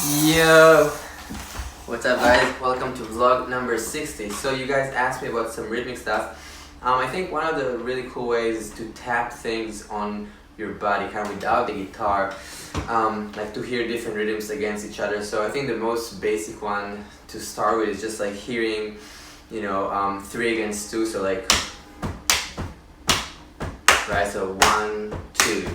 Yo! What's up guys? Welcome to vlog number 60. So you guys asked me about some rhythmic stuff. I think one of the really cool ways is to tap things on your body kind of without the guitar, like to hear different rhythms against each other. So I think the most basic one to start with is just like hearing, 3 against 2, so like, right, so 1, 2,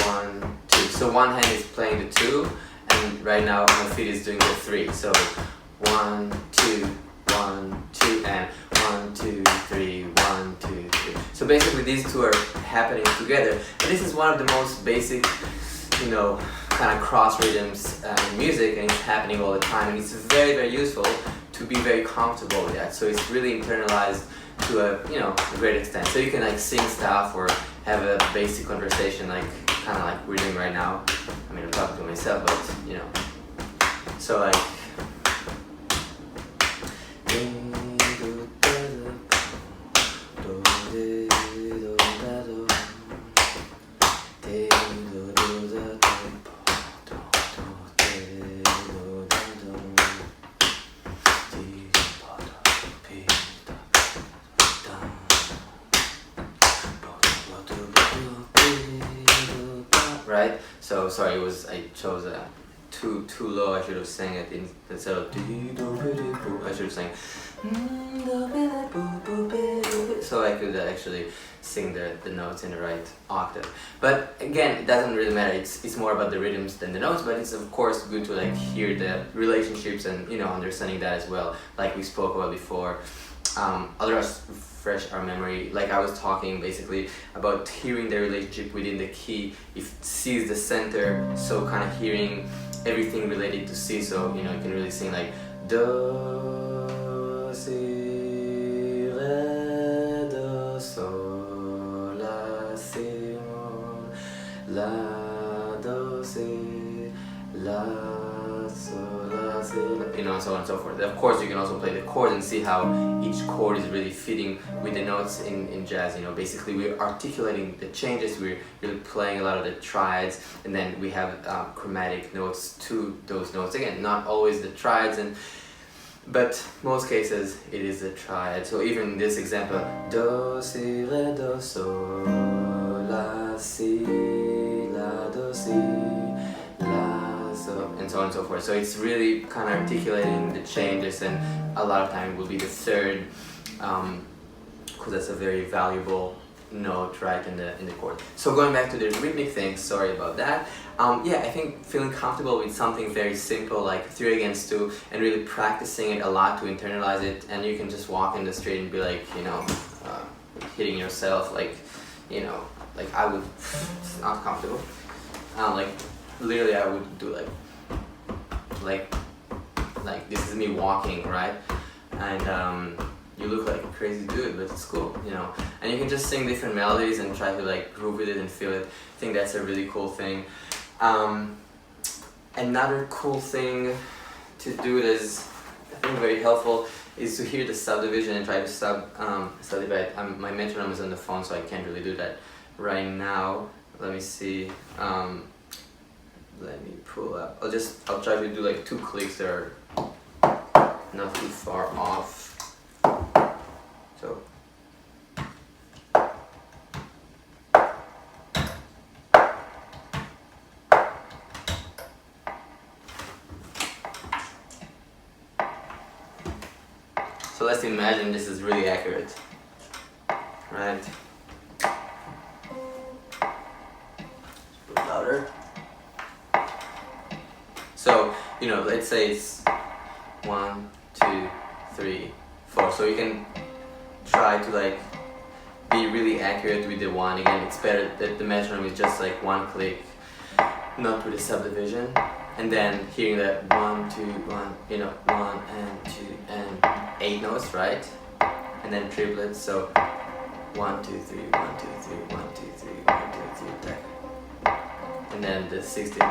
1, 2. So one hand is playing the 2, and right now my feet is doing the 3. So 1, 2, 1, 2, and 1, 2, 3, 1, 2, 3. So basically these two are happening together. And this is one of the most basic, kind of cross rhythms in music, and it's happening all the time. And it's very, very useful to be very comfortable with that. So it's really internalized to a great extent. So you can like sing stuff or have a basic conversation, like kind of like we're doing right now. I mean, I'm talking to myself, but so like. Right? So sorry, I chose too low. I should have sang it instead of I should have sang. So I could actually sing the notes in the right octave. But again, it doesn't really matter. It's more about the rhythms than the notes. But it's of course good to like hear the relationships and understanding that as well, like we spoke about before. Otherwise, refresh our memory. Like I was talking basically about hearing the relationship within the key. If C is the center, so kind of hearing everything related to C. So you can really sing like do, si, re, do, sol, la, si, la, do, si, la, sol, la, si, la, so on and so forth. Of course, you can also play the chords and see how each chord is really fitting with the notes in jazz. Basically we're articulating the changes, we're really playing a lot of the triads, and then we have chromatic notes to those notes. Again, not always the triads, but most cases it is a triad. So even in this example, do, si, re, do, sol, la, si, la, do, si, la, so, and so on and so forth. So it's really kind of articulating the changes, and a lot of time it will be the third, because that's a very valuable note, right, in the chord. So going back to the rhythmic thing, sorry about that. Yeah, I think feeling comfortable with something very simple like 3 against 2 and really practicing it a lot to internalize it, and you can just walk in the street and be like, hitting yourself, like, like I would, it's not comfortable. Like literally I would do like this is me walking, right? And you look like a crazy dude, but it's cool, and you can just sing different melodies and try to like groove with it and feel it. I think that's a really cool thing. Another cool thing to do that is, I think, very helpful is to hear the subdivision and try to subdivide. My metronome is on the phone, so I can't really do that right now. Let me see. Let me pull up. I'll try to do like 2 clicks that are not too far off. So. So let's imagine this is really accurate, right? Put it louder. So, let's say it's 1, 2, 3, 4. So you can try to like be really accurate with the 1. Again, it's better that the metronome is just like 1 click, not with a subdivision. And then hearing that 1, 2, 1, 1 and 2 and 8 notes, right? And then triplets. So 1, 2, 3, 1, 2, 3, 1, 2, 3, 1, 2, 3, and then the 16.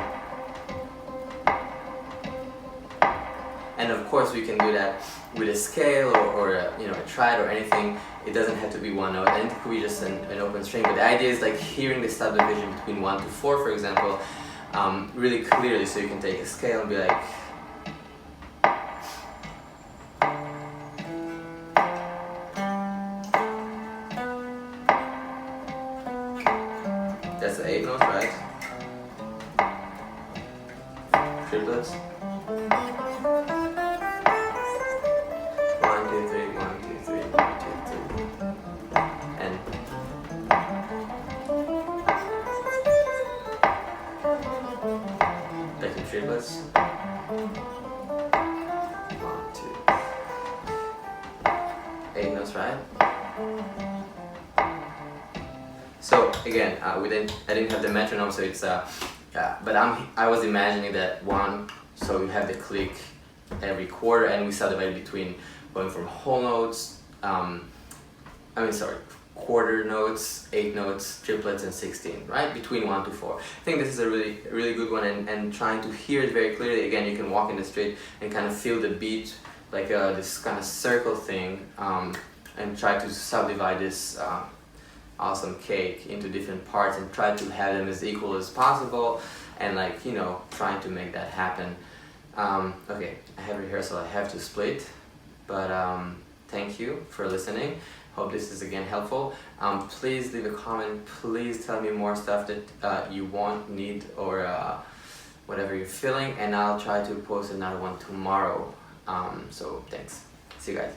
And of course we can do that with a scale or a triad or anything. It doesn't have to be one note, and it could be just an open string. But the idea is like hearing the subdivision between 1 to 4, for example, really clearly, so you can take a scale and be like, that's the 8 notes, right? Triplets. 1, 2, 3, 1, 2, 3, 1, 2, 3. And back to triplets. 1, 2. 8 notes, right? So again, I didn't have the metronome, so it's but I was imagining that one, so you have the click every quarter, and we subdivide between going from whole notes, quarter notes, 8 notes, triplets, and 16, right? Between 1 to 4. I think this is a really good one, and trying to hear it very clearly. Again, you can walk in the street and kind of feel the beat, like this kind of circle thing, and try to subdivide this awesome cake into different parts and try to have them as equal as possible, and like, you know, trying to make that happen. Okay, I have rehearsal, I have to split, but thank you for listening. Hope this is again helpful. Please leave a comment, please tell me more stuff that you want, need, or whatever you're feeling, and I'll try to post another one tomorrow. So thanks, see you guys.